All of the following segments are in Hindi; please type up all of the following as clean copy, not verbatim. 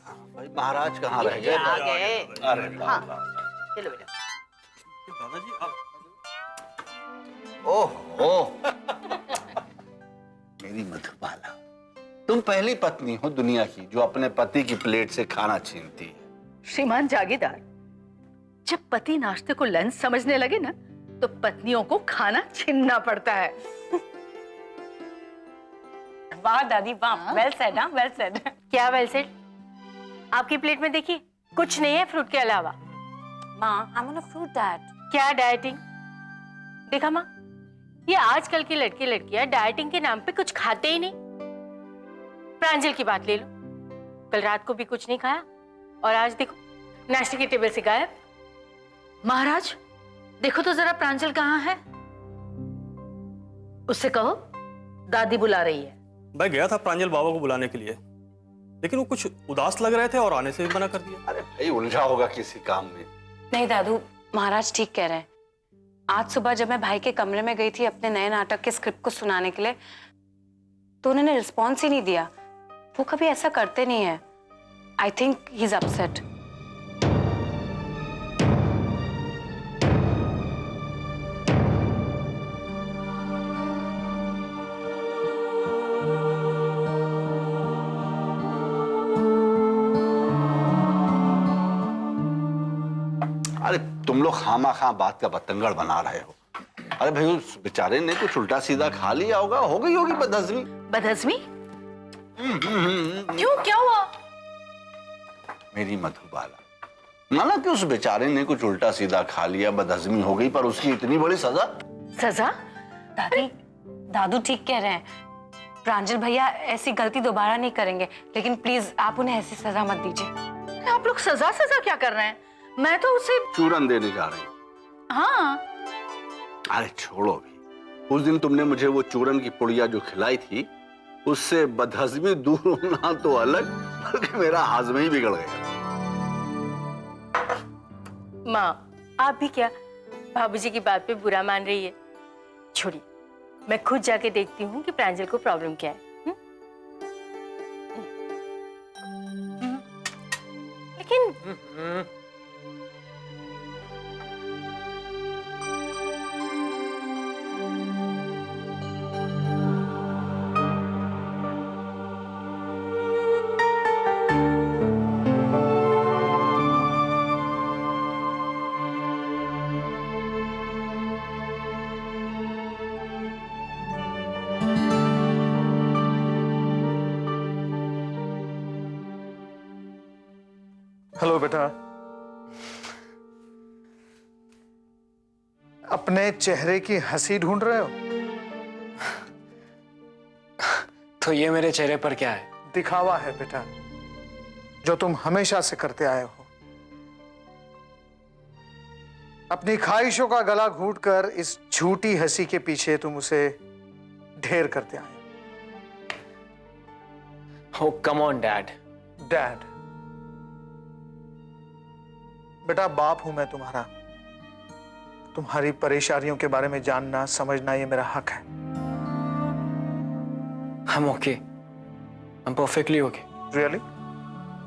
भाई महाराज कहाँ रह गए? आ गए। अरे हाँ। वाह। चलो बेटा। दादाजी आप ओहो मेरी मधुबाला, तुम पहली पत्नी हो दुनिया की जो अपने पति की प्लेट से खाना छीनती है। श्रीमान जागीरदार, जब पति नाश्ते को लंच समझने लगे ना तो पत्नियों को खाना छीनना पड़ता है। वाह दादी वाह, वेल सेड, हाँ वेल सेड। क्या वेल सेड? आपकी प्लेट में देखिए कुछ नहीं है फ्रूट के अलावा। माँ, I am on a fruit diet. क्या डाइटिंग? देखा माँ, ये आजकल की लड़के लड़कियां डाइटिंग के नाम पे कुछ खाते ही नहीं। प्रांजल की बात ले लो, कल रात को भी कुछ नहीं खाया और आज देखो नाश्ते के टेबल से गायब। महाराज देखो तो जरा प्रांजल कहाँ है, उससे कहो दादी बुला रही है। मैं गया था प्रांजल बाबा को बुलाने के लिए, लेकिन वो कुछ उदास लग रहे थे और आने से भी मना कर दिया। अरे भाई उलझा होगा किसी काम में। नहीं दादू, महाराज ठीक कह रहे हैं। आज सुबह जब मैं भाई के कमरे में गई थी अपने नए नाटक के स्क्रिप्ट को सुनाने के लिए, तो उन्होंने रिस्पॉन्स ही नहीं दिया। वो कभी ऐसा करते नहीं है। I think he is upset. अरे तुम लोग खामा बात का बतंगड़ बना रहे हो। अरे भाई उस बेचारे ने कुछ उल्टा सीधा खा लिया होगा, हो गई होगी बदहजमी। बदहजमी? क्यों, क्या हुआ? मेरी मधुबाला, माना कि उस बेचारे ने कुछ उल्टा सीधा खा लिया, बदहजमी हो गई, पर उसकी इतनी बड़ी सजा? सजा? दादी, दादू ठीक कह रहे हैं। प्रांजल भैया ऐसी गलती दोबारा नहीं करेंगे, लेकिन प्लीज आप उन्हें ऐसी सजा मत दीजिए। आप लोग सजा सजा क्या कर रहे हैं? मैं तो उसे चूरन देने जा रही हूँ। हाँ। अरे छोड़ो भी, उस दिन तुमने मुझे वो चूरन की पुड़िया जो खिलाई थी, उससे बदहजमी दूर होना तो अलग, बल्कि मेरा हाजमा ही बिगड़ गया। माँ, आप भी क्या भाभीजी की बात पे बुरा मान रही है? छोड़िए, मैं खुद जाके देखती हूँ कि प्रांजल को प्रॉब्लम क्या है। लेकिन हेलो बेटा, अपने चेहरे की हंसी ढूंढ रहे हो? तो ये मेरे चेहरे पर क्या है? दिखावा है बेटा, जो तुम हमेशा से करते आए हो। अपनी ख्वाहिशों का गला घूंटकर इस झूठी हंसी के पीछे तुम उसे ढेर करते आए हो। Oh, come on, Dad. Dad? बेटा, बाप हूं मैं तुम्हारा। तुम्हारी परेशानियों के बारे में जानना समझना ये मेरा हक है। I'm okay. I'm perfectly okay. Really?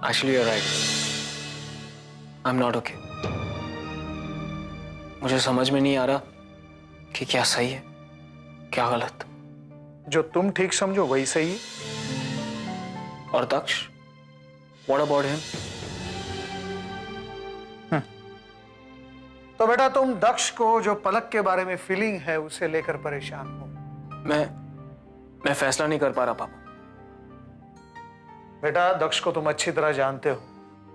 Actually, you're right. I'm not okay. मुझे समझ में नहीं आ रहा कि क्या सही है, क्या गलत। जो तुम ठीक समझो वही सही है। और दक्ष? What about him? तो बेटा, तुम दक्ष को जो पलक के बारे में फीलिंग है उसे लेकर परेशान हो। मैं फैसला नहीं कर पा रहा पापा। बेटा, दक्ष को तुम अच्छी तरह जानते हो।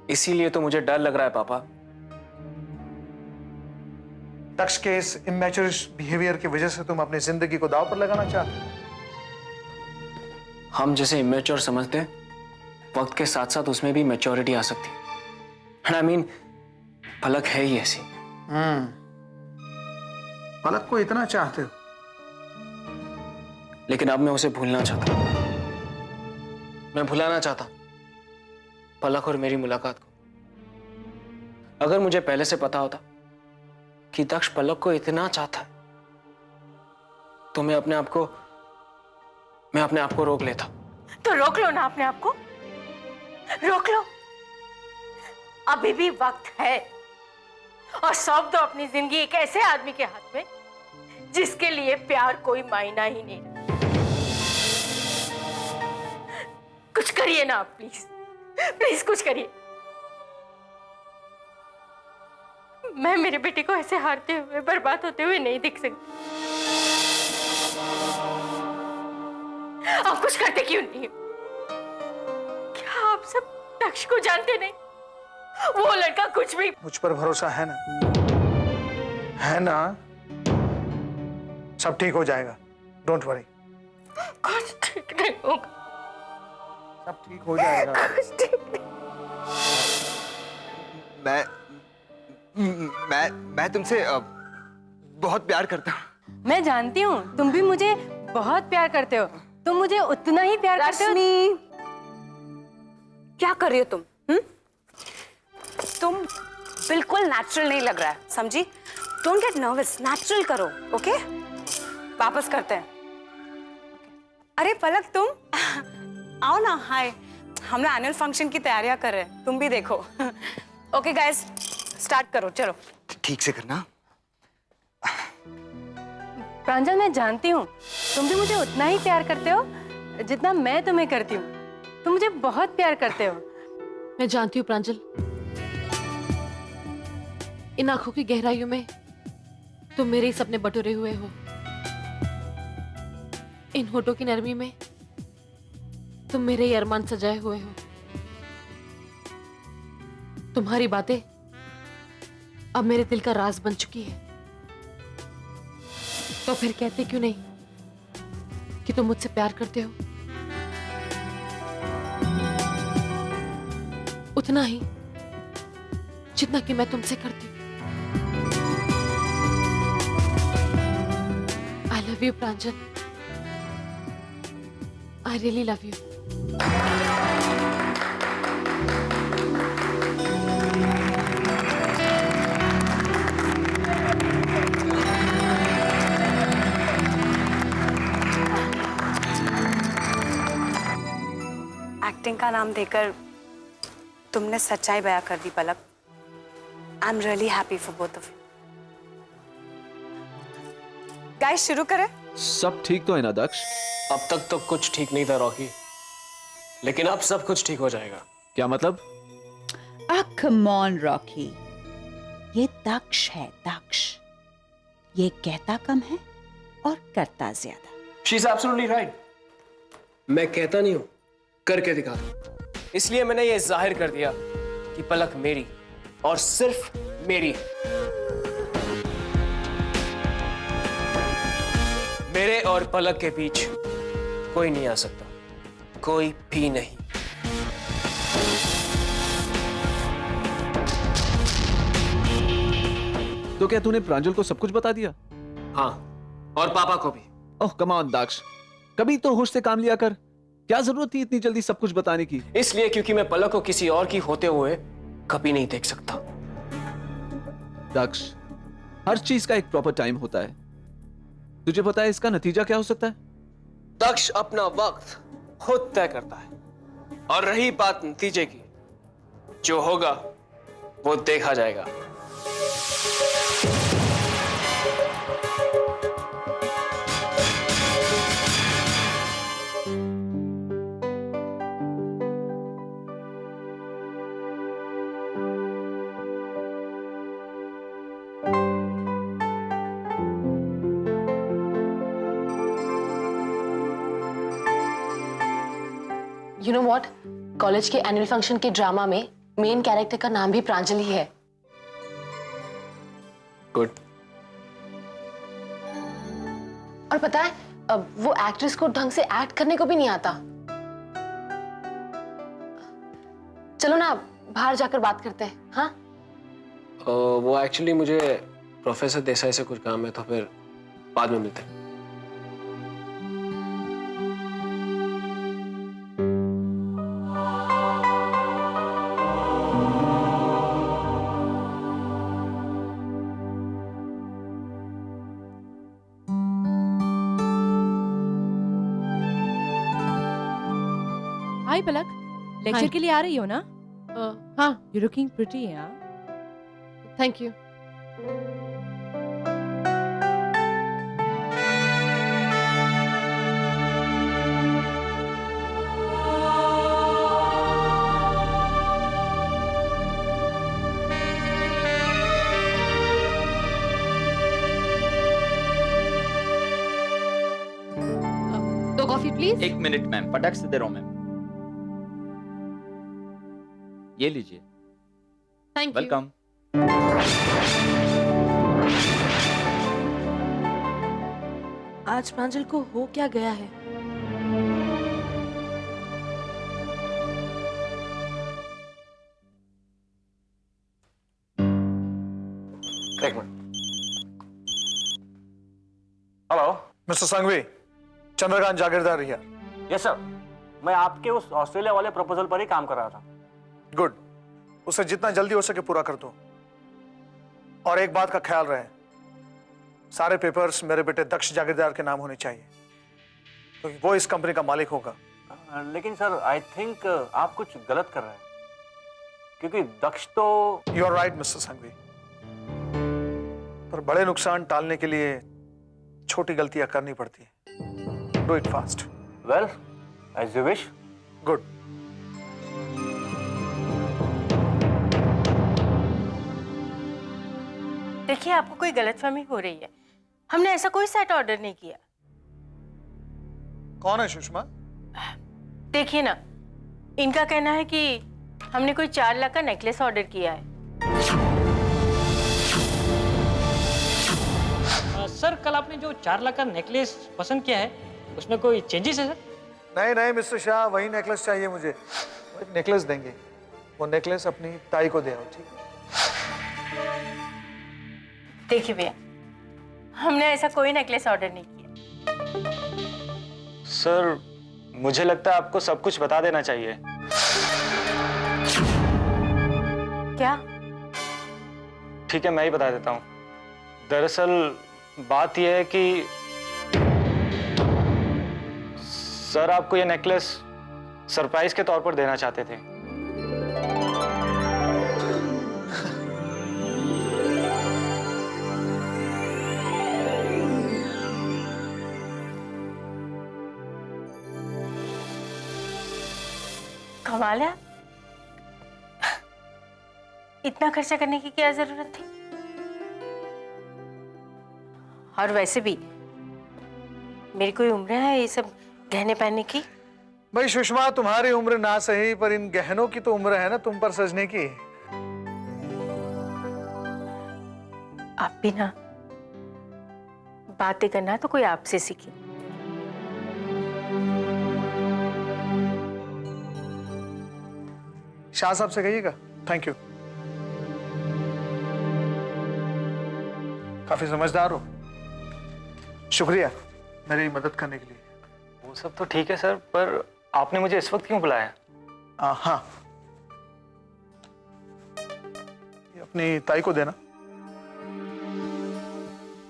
इसीलिए तो मुझे डर लग रहा है पापा। दक्ष के इस इमेच्योर बिहेवियर की वजह से तुम अपनी जिंदगी को दांव पर लगाना चाहते हो। हम जैसे इमेच्योर समझते हैं, वक्त के साथ साथ उसमें भी मैच्योरिटी आ सकती है। I mean, पलक है ही ऐसी। पलक को इतना चाहते हो? लेकिन अब मैं उसे भूलना चाहता हूं। मैं भुलाना चाहता पलक और मेरी मुलाकात को। अगर मुझे पहले से पता होता कि दक्ष पलक को इतना चाहता है, तो मैं अपने आप को रोक लेता। तो रोक लो ना अपने आप को, रोक लो। अभी भी वक्त है। और सौंप दो अपनी जिंदगी एक ऐसे आदमी के हाथ में जिसके लिए प्यार कोई मायना ही नहीं रखता। कुछ करिए ना आप, प्लीज प्लीज कुछ करिए। मैं मेरे बेटे को ऐसे हारते हुए, बर्बाद होते हुए नहीं देख सकती। आप कुछ करते क्यों नहीं हो? क्या आप सब दक्ष को जानते नहीं? वो लड़का कुछ भी। मुझ पर भरोसा है ना? है ना? सब ठीक हो जाएगा, डोंट वरी। कुछ ठीक नहीं होगा। सब ठीक हो जाएगा। कुछ ठीक नहीं। मैं तुमसे बहुत प्यार करता हूँ। मैं जानती हूँ तुम भी मुझे बहुत प्यार करते हो। तुम मुझे उतना ही प्यार करते हो। रश्मि, क्या कर रही हो तुम? तुम बिल्कुल नेचुरल नहीं लग रहा है, समझी? डोंट गेट नर्वस, नेचुरल करो, ओके? वापस करते हैं। अरे पलक, तुम आओ ना। हाय, हम लोग एनुअल फंक्शन की तैयारियां कर रहे हैं, तुम भी देखो। ओके गाइस, स्टार्ट करो, चलो। ठीक से करना। प्रांजल, मैं जानती हूँ तुम भी मुझे उतना ही प्यार करते हो जितना मैं तुम्हें करती हूँ। तुम मुझे बहुत प्यार करते हो। मैं जानती हूँ प्रांजल, इन आंखों की गहराइयों में तुम मेरे ही सपने बटोरे हुए हो। इन होठों की नरमी में तुम मेरे ही अरमान सजाए हुए हो। तुम्हारी बातें अब मेरे दिल का राज बन चुकी है। तो फिर कहते क्यों नहीं कि तुम मुझसे प्यार करते हो? उतना ही जितना कि मैं तुमसे करती हूँ। I love you Pranjal, I really love you. Acting का नाम देकर तुमने सच्चाई बयां कर दी Palak. I am really happy for both of you. Guys, शुरू करें? सब ठीक तो है ना दक्ष? अब तक तो कुछ ठीक नहीं था रॉकी, लेकिन अब सब कुछ ठीक हो जाएगा। क्या मतलब? कम ऑन रॉकी, ये दक्ष है, दक्ष। ये कहता कम है और करता ज्यादा। She is absolutely right. मैं कहता नहीं हूं, करके दिखाता। इसलिए मैंने ये जाहिर कर दिया कि पलक मेरी और सिर्फ मेरी है। मेरे और पलक के बीच कोई नहीं आ सकता, कोई भी नहीं। तो क्या तूने प्रांजल को सब कुछ बता दिया? हाँ, और पापा को भी। ओह कम ऑन दक्ष, कभी तो होश से काम लिया कर। क्या जरूरत थी इतनी जल्दी सब कुछ बताने की? इसलिए क्योंकि मैं पलक को किसी और की होते हुए कभी नहीं देख सकता। दक्ष, हर चीज का एक प्रॉपर टाइम होता है। तुझे पता है इसका नतीजा क्या हो सकता है? दक्ष अपना वक्त खुद तय करता है, और रही बात नतीजे की, जो होगा वो देखा जाएगा। यू नो व्हाट, कॉलेज के एनुअल फंक्शन के ड्रामा में मेन कैरेक्टर का नाम भी प्रांजल ही है। गुड। और पता है, अब वो एक्ट्रेस को ढंग से एक्ट करने को भी नहीं आता। चलो ना बाहर जाकर बात करते हैं। हाँ, वो एक्चुअली मुझे प्रोफेसर देसाई से कुछ काम है, तो फिर बाद में मिलते हैं। हाय पलक, लेक्चर के लिए आ रही हो ना? हाँ, you're looking pretty, yeah. Thank you. दो कॉफी प्लीज। 1 मिनट मैम, फटाक से दे रहा हूँ मैम। ये लीजिए। Thank you. वेलकम। आज प्रांजल को हो क्या गया है? एक minute. Hello mister Sanghvi, Chandrakant Jagirdar here. Yes sir, मैं आपके उस ऑस्ट्रेलिया वाले प्रपोजल पर ही काम कर रहा था। गुड, उसे जितना जल्दी हो सके पूरा कर दो। और एक बात का ख्याल रहे, सारे पेपर्स मेरे बेटे दक्ष जागीरदार के नाम होने चाहिए, क्योंकि वो इस कंपनी का मालिक होगा। लेकिन सर आई थिंक आप कुछ गलत कर रहे हैं, क्योंकि दक्ष तो। You are right mister Sanghvi, पर बड़े नुकसान टालने के लिए छोटी गलतियां करनी पड़ती है। Do it fast. Well, as you wish. Good. देखिए, आपको कोई गलतफहमी हो रही है। हमने ऐसा कोई सेट ऑर्डर नहीं किया। कौन है सुषमा? देखिए ना, इनका कहना है कि हमने कोई 4 लाख का नेकलेस ऑर्डर किया है। सर, कल आपने जो 4 लाख का नेकलेस पसंद किया है, उसमें कोई चेंजेस है सर? नहीं नहीं मिस्टर शाह, वही नेकलेस चाहिए मुझे। वो एक नेकलेस देंगे, वो नेकलेस अपनी ताई को दे आओ, ठीक है? देखिए भैया, हमने ऐसा कोई नेकलेस ऑर्डर नहीं किया। सर, मुझे लगता है आपको सब कुछ बता देना चाहिए। क्या? ठीक है, मैं ही बता देता हूँ। दरअसल बात यह है कि सर आपको ये नेकलेस सरप्राइज के तौर पर देना चाहते थे। कमाल है, इतना खर्चा करने की क्या जरूरत थी? और वैसे भी मेरी कोई उम्र है ये सब गहने पहनने की? भाई सुषमा, तुम्हारी उम्र ना सही, पर इन गहनों की तो उम्र है ना तुम पर सजने की। आप भी ना बातें करना तो कोई आपसे सीखे। शाह साहब से कहिएगा थैंक यू, काफी समझदार हो। शुक्रिया मेरी मदद करने के लिए। वो सब तो ठीक है सर, पर आपने मुझे इस वक्त क्यों बुलाया? हाँ, ये अपनी ताई को देना।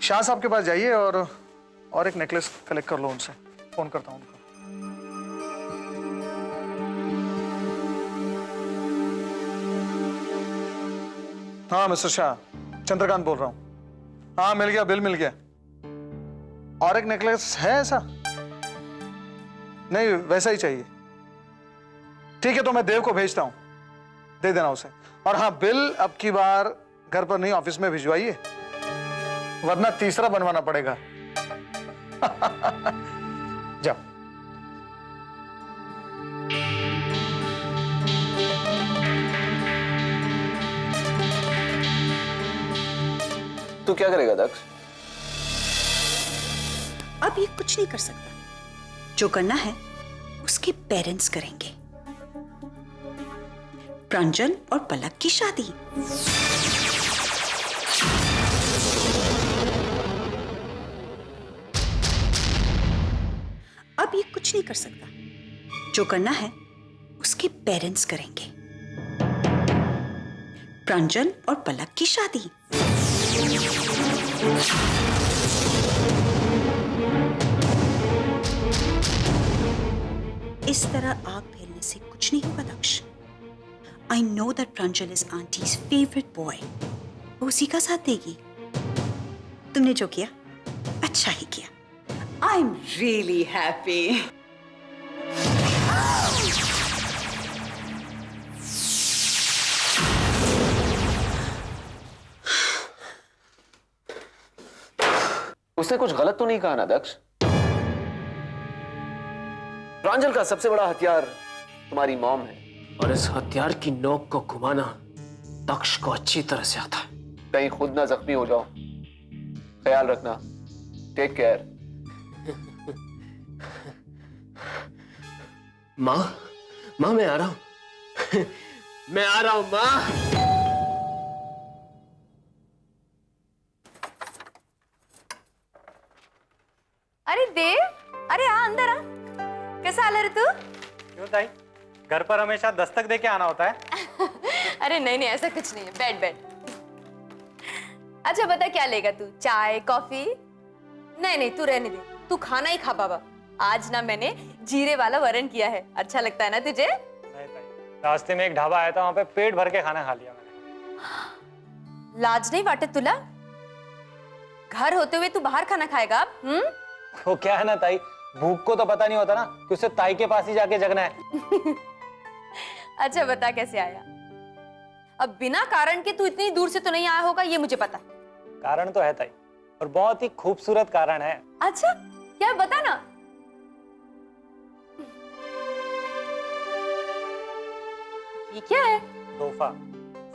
शाह साहब के पास जाइए और एक नेकलेस कलेक्ट कर लो उनसे। फोन करता हूँ उनको। हाँ मिस्टर शाह, चंद्रकांत बोल रहा हूँ। हाँ मिल गया, बिल मिल गया। और एक नेकलेस है ऐसा? नहीं, वैसा ही चाहिए। ठीक है, तो मैं देव को भेजता हूं, दे देना उसे। और हाँ, बिल अब की बार घर पर नहीं ऑफिस में भिजवाइए, वरना तीसरा बनवाना पड़ेगा। जाओ। तू क्या करेगा दक्ष? अब ये कुछ नहीं कर सकता। जो करना है उसके पेरेंट्स करेंगे। प्रांजल और पलक की शादी। अब ये कुछ नहीं कर सकता। जो करना है उसके पेरेंट्स करेंगे। प्रांजल और पलक की शादी। इस तरह आग फैलने से कुछ नहीं होगा दक्ष। I know that Pranjal is Auntie's favorite boy. वो उसी का साथ देगी। तुमने जो किया अच्छा ही किया। I'm really happy. उसने कुछ गलत तो नहीं कहा ना दक्ष? प्रांजल का सबसे बड़ा हथियार तुम्हारी मॉम है, और इस हथियार की नोक को घुमाना दक्ष को अच्छी तरह से आता है। कहीं खुद ना जख्मी हो जाओ, ख्याल रखना। Take care. माँ मैं आ रहा हूं। मैं आ रहा हूं माँ। अरे देव, अरे आ अंदर आ। कैसा हाल है रे तू? क्यों ताई, घर पर हमेशा दस्तक दे के आना होता है? अरे नहीं नहीं, ऐसा कुछ नहीं है। बैठ बैठ। अच्छा बता क्या लेगा तू? चाय कॉफी? नहीं नहीं तू रहने दे, तू खाना ही खा बाबा। आज ना मैंने जीरे वाला वरण किया है, अच्छा लगता है ना तुझे? नहीं ताई, रास्ते में एक ढाबा आया था, वहां पे पेट भर के खाना खा लिया मैंने। लाज नहीं वाटे तुला? घर होते हुए तू बाहर खाना खाएगा? वो क्या है ना ताई, भूख को तो पता नहीं होता ना कि उसे ताई के पास ही जाके जगना है। अच्छा बता कैसे आया? अब बिना कारण के तू इतनी दूर से तो नहीं आया होगा, ये मुझे पता। कारण तो है ताई, और बहुत ही खूबसूरत कारण है। अच्छा क्या, बता ना। ये क्या है? तोहफा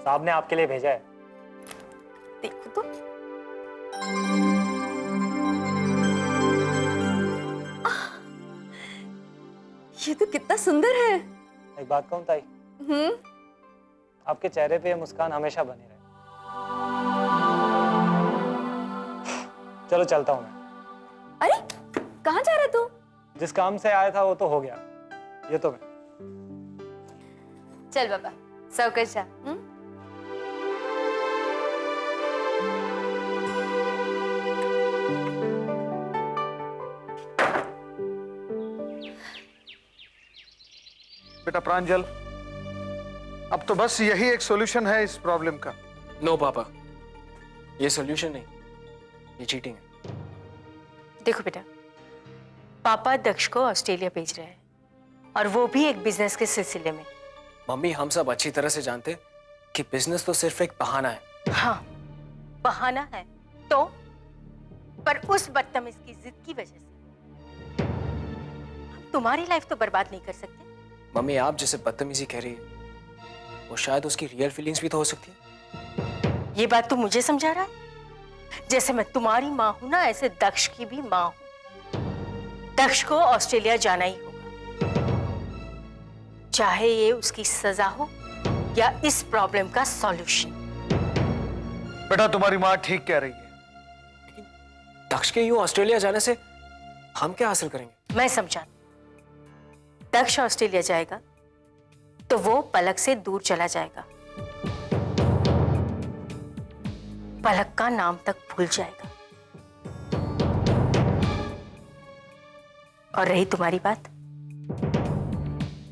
साहब ने आपके लिए भेजा है। देखो तो। ये तो कितना सुंदर है। एक बात कहूं ताई, आपके चेहरे पे ये मुस्कान हमेशा बनी रहे। चलो चलता हूं मैं। अरे कहाँ जा रहा तू? जिस काम से आया था वो तो हो गया, ये तो मैं। चल बाबा, सौकश जा। बेटा प्रांजल, अब तो बस यही एक सॉल्यूशन है इस प्रॉब्लम का। नो पापा, ये सॉल्यूशन नहीं, ये चीटिंग है। देखो बेटा, पापा दक्ष को ऑस्ट्रेलिया भेज रहे हैं, और वो भी एक बिजनेस के सिलसिले में। मम्मी हम सब अच्छी तरह से जानते कि बिजनेस तो सिर्फ एक बहाना है। हाँ बहाना है तो, पर उस बदतमीज की जिद की वजह से हम तुम्हारी लाइफ तो बर्बाद नहीं कर सकते। मम्मी आप जैसे बदतमीजी कह रही है, वो शायद उसकी रियल फीलिंग्स भी तो हो सकती है। ये बात तू मुझे समझा रहा है? जैसे मैं तुम्हारी माँ हूं ना, ऐसे दक्ष की भी माँ हूं। दक्ष को ऑस्ट्रेलिया जाना ही होगा, चाहे ये उसकी सजा हो या इस प्रॉब्लम का सॉल्यूशन। बेटा तुम्हारी माँ ठीक कह रही है। लेकिन दक्ष के यूं ऑस्ट्रेलिया जाने से हम क्या हासिल करेंगे? मैं समझा। दक्ष ऑस्ट्रेलिया जाएगा तो वो पलक से दूर चला जाएगा, पलक का नाम तक भूल जाएगा। और रही तुम्हारी बात,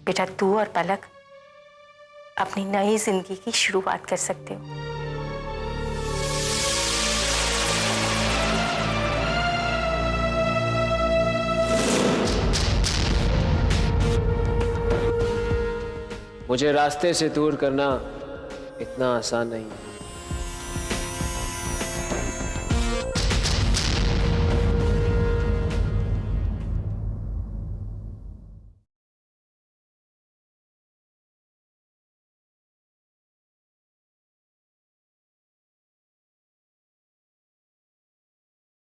बेटा तू और पलक अपनी नई जिंदगी की शुरुआत कर सकते हो। मुझे रास्ते से दूर करना इतना आसान नहीं है।